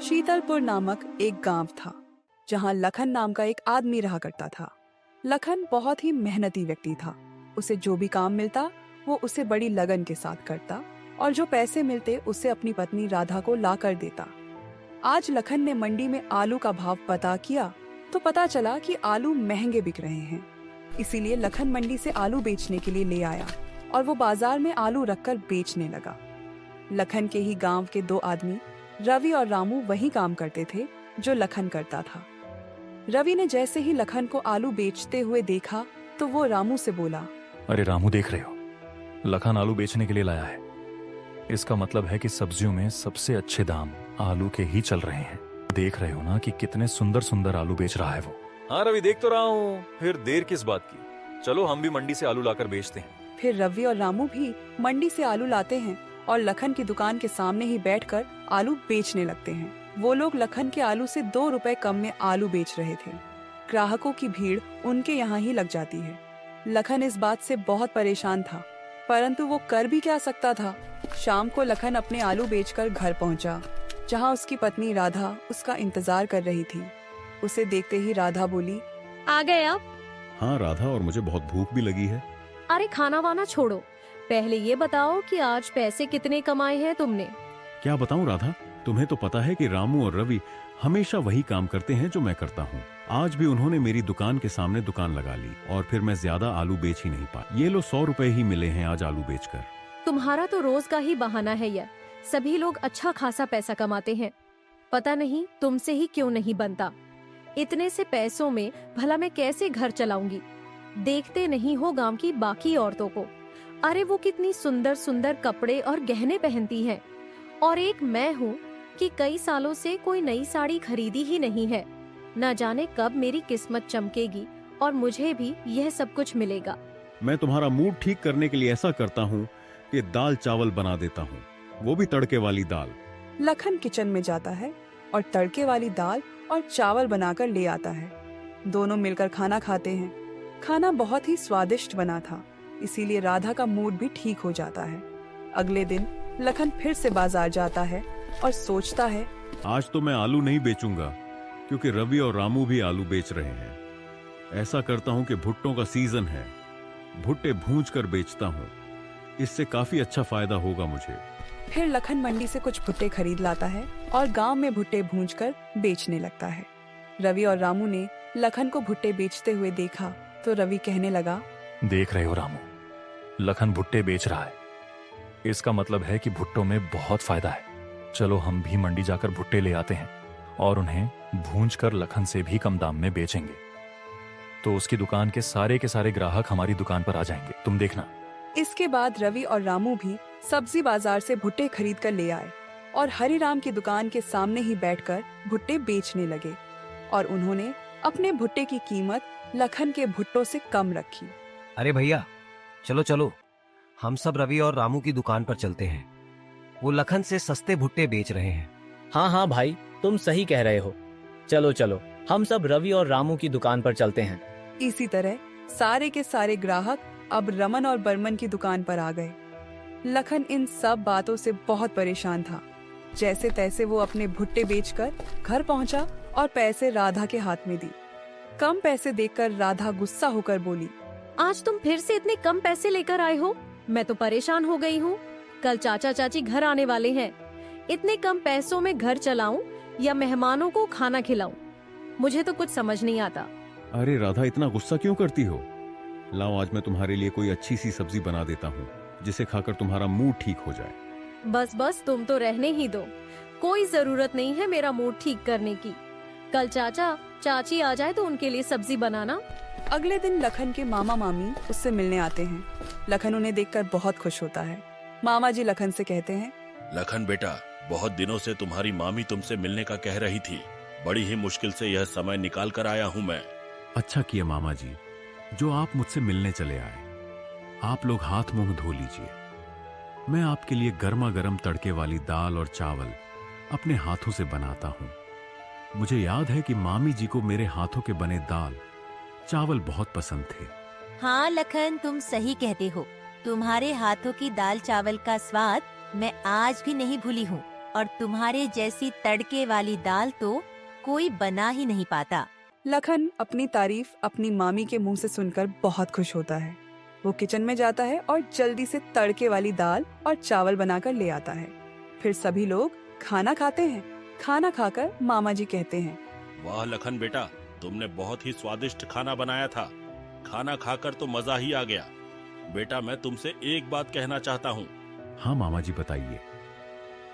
शीतलपुर नामक एक गांव था जहां लखन नाम का एक आदमी रहा करता था। लखन बहुत ही मेहनती व्यक्ति था। उसे जो भी काम मिलता वो उसे बड़ी लगन के साथ करता और जो पैसे मिलते उसे अपनी पत्नी राधा को ला कर देता। आज लखन ने मंडी में आलू का भाव पता किया तो पता चला कि आलू महंगे बिक रहे हैं। इसीलिए लखन मंडी से आलू बेचने के लिए ले आया और वो बाजार में आलू रखकर बेचने लगा। लखन के ही गांव के दो आदमी रवि और रामू वही काम करते थे जो लखन करता था। रवि ने जैसे ही लखन को आलू बेचते हुए देखा तो वो रामू से बोला, अरे रामू, देख रहे हो, लखन आलू बेचने के लिए लाया है। इसका मतलब है कि सब्जियों में सबसे अच्छे दाम आलू के ही चल रहे हैं। देख रहे हो ना कि कितने सुंदर सुंदर आलू बेच रहा है वो। हाँ रवि, देख तो रहा हूँ, फिर देर किस बात की, चलो हम भी मंडी से आलू लाकर बेचते हैं। फिर रवि और रामू भी मंडी से आलू लाते हैं और लखन की दुकान के सामने ही बैठकर आलू बेचने लगते हैं। वो लोग लखन के आलू से 2 रुपए कम में आलू बेच रहे थे। ग्राहकों की भीड़ उनके यहाँ ही लग जाती है। लखन इस बात से बहुत परेशान था, परंतु वो कर भी क्या सकता था। शाम को लखन अपने आलू बेचकर घर पहुंचा, जहां उसकी पत्नी राधा उसका इंतजार कर रही थी। उसे देखते ही राधा बोली, आ गए आप? हाँ राधा, और मुझे बहुत भूख भी लगी है। अरे खाना वाना छोड़ो, पहले ये बताओ कि आज पैसे कितने कमाए हैं तुमने? क्या बताऊं राधा, तुम्हें तो पता है कि रामू और रवि हमेशा वही काम करते हैं जो मैं करता हूँ। आज भी उन्होंने मेरी दुकान के सामने दुकान लगा ली और फिर मैं ज्यादा आलू बेच ही नहीं पाया। ये लो 100 रुपए ही मिले हैं आज आलू बेचकर। तुम्हारा तो रोज का ही बहाना है यह। सभी लोग अच्छा खासा पैसा कमाते हैं, पता नहीं तुमसे ही क्यों नहीं बनता। इतने से पैसों में भला मैं कैसे घर चलाऊंगी? देखते नहीं हो गांव की बाकी औरतों को, अरे वो कितनी सुंदर सुंदर कपड़े और गहने पहनती हैं, और एक मैं हूँ कि कई सालों से कोई नई साड़ी खरीदी ही नहीं है। न जाने कब मेरी किस्मत चमकेगी और मुझे भी यह सब कुछ मिलेगा। मैं तुम्हारा मूड ठीक करने के लिए ऐसा करता हूँ कि दाल चावल बना देता हूँ, वो भी तड़के वाली दाल। लखन किचन में जाता है और तड़के वाली दाल और चावल बनाकर ले आता है। दोनों मिलकर खाना खाते हैं। खाना बहुत ही स्वादिष्ट बना था, इसीलिए राधा का मूड भी ठीक हो जाता है। अगले दिन लखन फिर से बाजार जाता है और सोचता है, आज तो मैं आलू नहीं बेचूंगा क्योंकि रवि और रामू भी आलू बेच रहे हैं। ऐसा करता हूँ कि भुट्टों का सीजन है, भुट्टे भूंज कर बेचता हूँ, इससे काफी अच्छा फायदा होगा मुझे। फिर लखन मंडी से कुछ भुट्टे खरीद लाता है और गांव में भुट्टे भूंजकर बेचने लगता है। रवि और रामू ने लखन को भुट्टे बेचते हुए देखा तो रवि कहने लगा, देख रहे हो रामू, लखन भुट्टे बेच रहा है। इसका मतलब है कि भुट्टों में बहुत फायदा है। चलो हम भी मंडी जाकर भुट्टे ले आते हैं और उन्हें भूंजकर लखन से भी कम दाम में बेचेंगे, तो उसकी दुकान के सारे ग्राहक हमारी दुकान पर आ जाएंगे, तुम देखना। इसके बाद रवि और रामू भी सब्जी बाजार से भुट्टे खरीद कर ले आए और हरिराम की दुकान के सामने ही बैठकर भुट्टे बेचने लगे और उन्होंने अपने भुट्टे की कीमत लखन के भुट्टों से कम रखी। अरे भैया, चलो चलो, हम सब रवि और रामू की दुकान पर चलते हैं। वो लखन से सस्ते भुट्टे बेच रहे हैं। हाँ हाँ भाई, तुम सही कह रहे हो। चलो चलो, हम सब रवि और रामू की दुकान पर चलते हैं। इसी तरह सारे के सारे ग्राहक अब रमन और बर्मन की दुकान पर आ गए। लखन इन सब बातों से बहुत परेशान था। जैसे तैसे वो अपने भुट्टे बेचकर घर पहुंचा और पैसे राधा के हाथ में दी। कम पैसे देखकर राधा गुस्सा होकर बोली, आज तुम फिर से इतने कम पैसे लेकर आए हो? मैं तो परेशान हो गई हूँ। कल चाचा चाची घर आने वाले हैं। इतने कम पैसों में घर चलाऊं या मेहमानों को खाना खिलाऊं? मुझे तो कुछ समझ नहीं आता। अरे राधा, इतना गुस्सा क्यों करती हो? लाओ, आज मैं तुम्हारे लिए कोई अच्छी सी सब्जी बना देता हूँ जिसे खाकर तुम्हारा मूड ठीक हो जाए। बस बस, तुम तो रहने ही दो। कोई जरूरत नहीं है मेरा मूड ठीक करने की। कल चाचा चाची आ जाए तो उनके लिए सब्जी बनाना। अगले दिन लखन के मामा मामी उससे मिलने आते हैं। लखन उन्हें देखकर बहुत खुश होता है। मामा जी लखन से कहते हैं, लखन बेटा, बहुत दिनों से तुम्हारी मामी तुमसे मिलने का कह रही थी। बड़ी ही मुश्किल से यह समय निकाल कर आया हूँ मैं। अच्छा किया मामा जी, जो आप मुझसे मिलने चले आए। आप लोग हाथ मुंह धो लीजिए। मैं आपके लिए गर्मा गर्म तड़के वाली दाल और चावल अपने हाथों से बनाता हूँ। मुझे याद है कि मामी जी को मेरे हाथों के बने दाल चावल बहुत पसंद थे। हाँ लखन, तुम सही कहते हो। तुम्हारे हाथों की दाल चावल का स्वाद मैं आज भी नहीं भूली हूँ, और तुम्हारे जैसी तड़के वाली दाल तो कोई बना ही नहीं पाता। लखन अपनी तारीफ अपनी मामी के मुंह से सुनकर बहुत खुश होता है। वो किचन में जाता है और जल्दी से तड़के वाली दाल और चावल बनाकर ले आता है। फिर सभी लोग खाना खाते हैं। खाना खाकर मामा जी कहते हैं, वाह लखन बेटा, तुमने बहुत ही स्वादिष्ट खाना बनाया था। खाना खाकर तो मजा ही आ गया। बेटा मैं तुमसे एक बात कहना चाहता हूँ। हाँ मामा जी बताइए।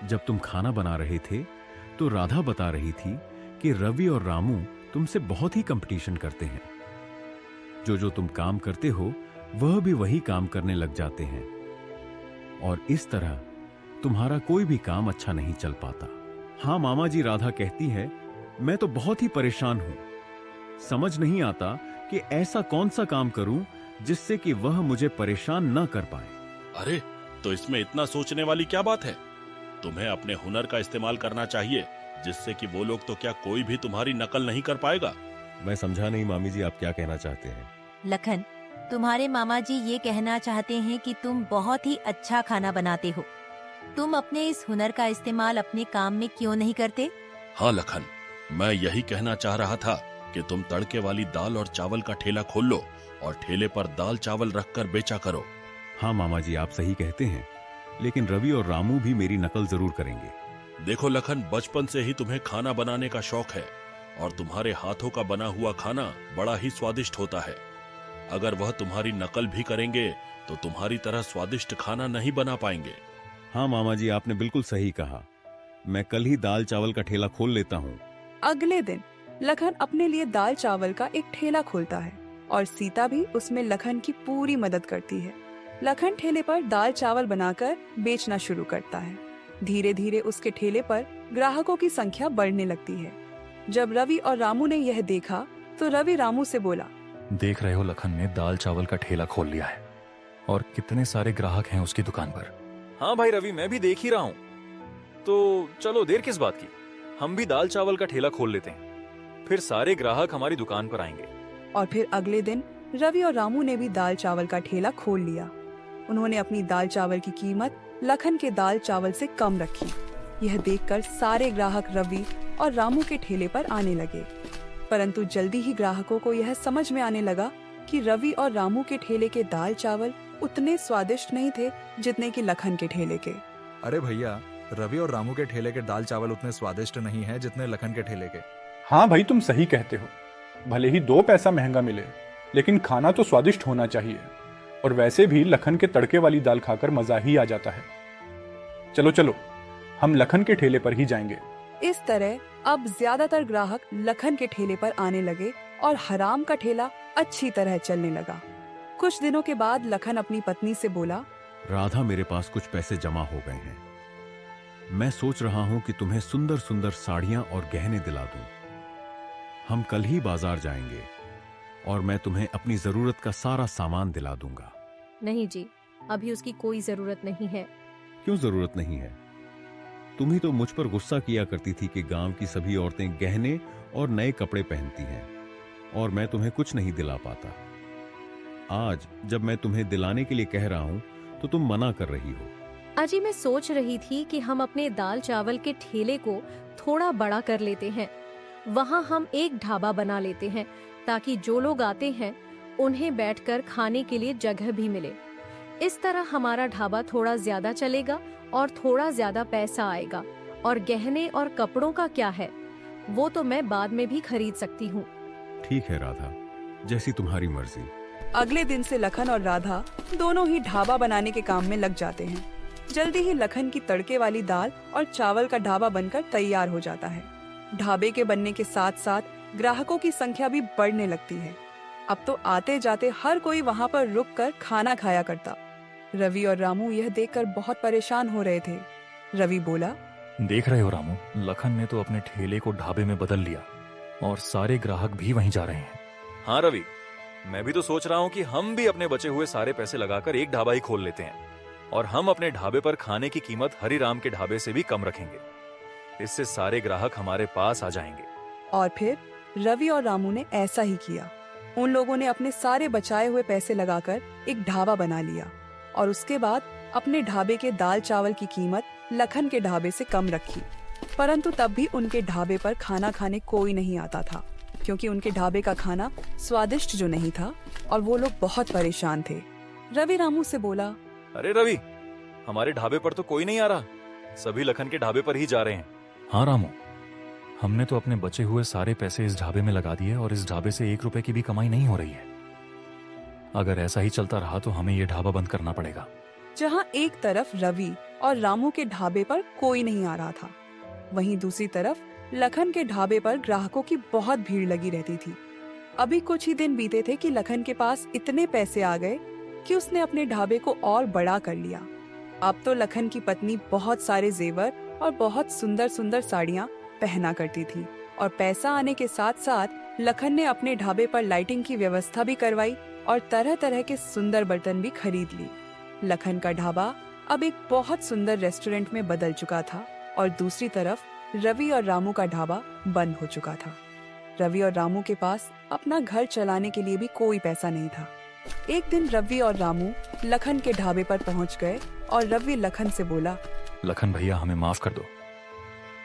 जब तुम खाना बना रहे थे तो राधा बता रही थी कि रवि और रामू तुमसे बहुत ही कंपटीशन करते हैं। जो तुम काम करते हो वह भी वही काम करने लग जाते हैं, और इस तरह तुम्हारा कोई भी काम अच्छा नहीं चल पाता। हाँ मामा जी, राधा कहती है मैं तो बहुत ही परेशान हूं। समझ नहीं आता कि ऐसा कौन सा काम करूं जिससे कि वह मुझे परेशान न कर पाए। अरे तो इसमें इतना सोचने वाली क्या बात है? तुम्हें अपने हुनर का इस्तेमाल करना चाहिए, जिससे कि वो लोग तो क्या कोई भी तुम्हारी नकल नहीं कर पाएगा। मैं समझा नहीं मामी जी, आप क्या कहना चाहते हैं? लखन, तुम्हारे मामा जी ये कहना चाहते हैं कि तुम बहुत ही अच्छा खाना बनाते हो। तुम अपने इस हुनर का इस्तेमाल अपने काम में क्यों नहीं करते? हाँ लखन, मैं यही कहना चाह रहा था कि तुम तड़के वाली दाल और चावल का ठेला खोल लो और ठेले पर दाल चावल रखकर बेचा करो। हाँ मामा जी, आप सही कहते हैं, लेकिन रवि और रामू भी मेरी नकल जरूर करेंगे। देखो लखन, बचपन से ही तुम्हें खाना बनाने का शौक है, और तुम्हारे हाथों का बना हुआ खाना बड़ा ही स्वादिष्ट होता है। अगर वह तुम्हारी नकल भी करेंगे तो तुम्हारी तरह स्वादिष्ट खाना नहीं बना पाएंगे। हाँ मामा जी, आपने बिल्कुल सही कहा। मैं कल ही दाल चावल का ठेला खोल लेता हूँ। अगले दिन लखन अपने लिए दाल चावल का एक ठेला खोलता है और सीता भी उसमें लखन की पूरी मदद करती है। लखन ठेले पर दाल चावल बनाकर बेचना शुरू करता है। धीरे धीरे उसके ठेले पर ग्राहकों की संख्या बढ़ने लगती है। जब रवि और रामू ने यह देखा तो रवि रामू से बोला, देख रहे हो, लखन ने दाल चावल का ठेला खोल लिया है और कितने सारे ग्राहक हैं उसकी दुकान पर। हाँ भाई रवि, मैं भी देख ही रहा हूँ। तो चलो देर किस बात की, हम भी दाल चावल का ठेला खोल लेते हैं, फिर सारे ग्राहक हमारी दुकान पर आएंगे। और फिर अगले दिन रवि और रामू ने भी दाल चावल का ठेला खोल लिया। उन्होंने अपनी दाल चावल की कीमत लखन के दाल चावल से कम रखी। यह देखकर सारे ग्राहक रवि और रामू के ठेले पर आने लगे, परंतु जल्दी ही ग्राहकों को यह समझ में आने लगा कि रवि और रामू के ठेले के दाल चावल उतने स्वादिष्ट नहीं थे जितने कि लखन के ठेले के। अरे भैया, रवि और रामू के ठेले के दाल चावल उतने स्वादिष्ट नहीं है जितने लखन के ठेले के। हाँ भाई, तुम सही कहते हो। भले ही 2 पैसा महंगा मिले, लेकिन खाना तो स्वादिष्ट होना चाहिए। और वैसे भी लखन के तड़के वाली दाल खाकर मजा ही आ जाता है। चलो चलो, हम लखन के ठेले पर ही जाएंगे। इस तरह अब ज्यादातर ग्राहक लखन के ठेले पर आने लगे और हराम का ठेला अच्छी तरह चलने लगा। कुछ दिनों के बाद लखन अपनी पत्नी से बोला, राधा, मेरे पास कुछ पैसे जमा हो गए हैं। मैं सोच रहा हूं कि तुम्हें सुंदर सुंदर साड़ियां और गहने दिला दूं। हम कल ही बाजार जाएंगे और मैं तुम्हें अपनी जरूरत का सारा सामान दिला दूंगा। नहीं जी, अभी उसकी कोई जरूरत नहीं है। क्यों जरूरत नहीं है? तुम ही तो मुझ पर गुस्सा किया करती थी कि गांव की सभी औरतें गहने और नए कपड़े पहनती हैं और मैं तुम्हें कुछ नहीं दिला पाता। आज जब मैं तुम्हें दिलाने के लिए कह रहा हूं तो तुम मना कर रही हो। अजी, मैं सोच रही थी कि हम अपने दाल चावल के ठेले को थोड़ा बड़ा कर लेते हैं। वहाँ हम एक ढाबा बना लेते हैं ताकि जो लोग आते हैं उन्हें बैठकर खाने के लिए जगह भी मिले। इस तरह हमारा ढाबा थोड़ा ज्यादा चलेगा और थोड़ा ज्यादा पैसा आएगा। और गहने और कपड़ों का क्या है, वो तो मैं बाद में भी खरीद सकती हूँ। ठीक है राधा, जैसी तुम्हारी मर्जी। अगले दिन से लखन और राधा दोनों ही ढाबा बनाने के काम में लग जाते हैं। जल्दी ही लखन की तड़के वाली दाल और चावल का ढाबा बनकर तैयार हो जाता है। ढाबे के बनने के साथ साथ ग्राहकों की संख्या भी बढ़ने लगती है। अब तो आते जाते हर कोई वहाँ पर रुककर खाना खाया करता। रवि और रामू यह देखकर बहुत परेशान हो रहे थे। रवि बोला, देख रहे हो रामू, लखन ने तो अपने ठेले को ढाबे में बदल लिया और सारे ग्राहक भी वहीं जा रहे हैं। हाँ रवि, मैं भी तो सोच रहा हूँ कि हम भी अपने बचे हुए सारे पैसे लगाकर एक ढाबा ही खोल लेते हैं और हम अपने ढाबे पर खाने की कीमत हरिराम के ढाबे से भी कम रखेंगे। इससे सारे ग्राहक हमारे पास आ जाएंगे। और फिर रवि और रामू ने ऐसा ही किया। उन लोगों ने अपने सारे बचाए हुए पैसे लगाकर एक ढाबा बना लिया। और उसके बाद अपने ढाबे के दाल चावल की कीमत लखन के ढाबे से कम रखी। परंतु तब भी उनके ढाबे पर खाना खाने कोई नहीं आता था, क्योंकि उनके ढाबे का खाना स्वादिष्ट जो नहीं था और वो लोग बहुत परेशान थे। रवि रामू से बोला, अरे रवि, हमारे ढाबे पर तो कोई नहीं आ रहा, सभी लखन के ढाबे पर ही जा रहे हैं। हाँ रामू, हमने तो अपने बचे हुए सारे पैसे इस ढाबे में लगा दिए और इस ढाबे से 1 रुपए की भी कमाई नहीं हो रही है। अगर ऐसा ही चलता रहा तो हमें ये ढाबा बंद करना पड़ेगा। जहाँ एक तरफ रवि और रामू के ढाबे पर कोई नहीं आ रहा था, वहीं दूसरी तरफ लखन के ढाबे पर ग्राहकों की बहुत भीड़ लगी रहती थी। अभी कुछ ही दिन बीते थे कि लखन के पास इतने पैसे आ गए कि उसने अपने ढाबे को और बड़ा कर लिया। अब तो लखन की पत्नी बहुत सारे जेवर और बहुत सुंदर सुंदर साड़ियाँ पहना करती थी, और पैसा आने के साथ साथ लखन ने अपने ढाबे पर लाइटिंग की व्यवस्था भी करवाई और तरह तरह के सुंदर बर्तन भी खरीद ली। लखन का ढाबा अब एक बहुत सुंदर रेस्टोरेंट में बदल चुका था और दूसरी तरफ रवि और रामू का ढाबा बंद हो चुका था। रवि और रामू के पास अपना घर चलाने के लिए भी कोई पैसा नहीं था। एक दिन रवि और रामू लखन के ढाबे पर पहुंच गए और रवि लखन से बोला, लखन भैया, हमें माफ कर दो।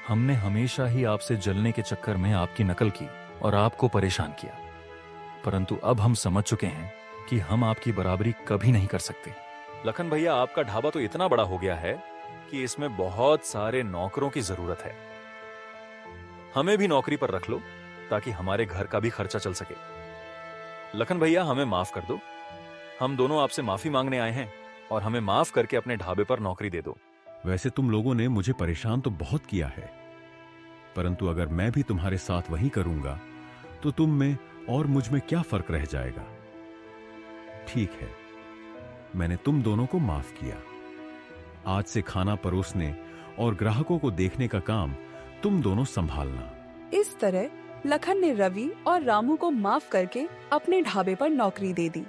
हमने हमेशा ही आपसे जलने के चक्कर में आपकी नकल की और आपको परेशान किया, परंतु अब हम समझ चुके हैं कि हम आपकी बराबरी कभी नहीं कर सकते। लखन भैया, आपका ढाबा तो इतना बड़ा हो गया है कि इसमें बहुत सारे नौकरों की जरूरत है। हमें भी नौकरी पर रख लो ताकि हमारे घर का भी खर्चा चल सके। लखन भैया, हमें माफ कर दो। हम दोनों आपसे माफी मांगने आए हैं और हमें माफ करके अपने ढाबे पर नौकरी दे दो। वैसे तुम लोगों ने मुझे परेशान तो बहुत किया है, परंतु अगर मैं भी तुम्हारे साथ वही करूंगा तो तुम में और मुझ में क्या फर्क रह जाएगा। ठीक है, मैंने तुम दोनों को माफ किया। आज से खाना परोसने और ग्राहकों को देखने का काम तुम दोनों संभालना। इस तरह लखन ने रवि और रामू को माफ करके अपने ढाबे पर नौकरी दे दी।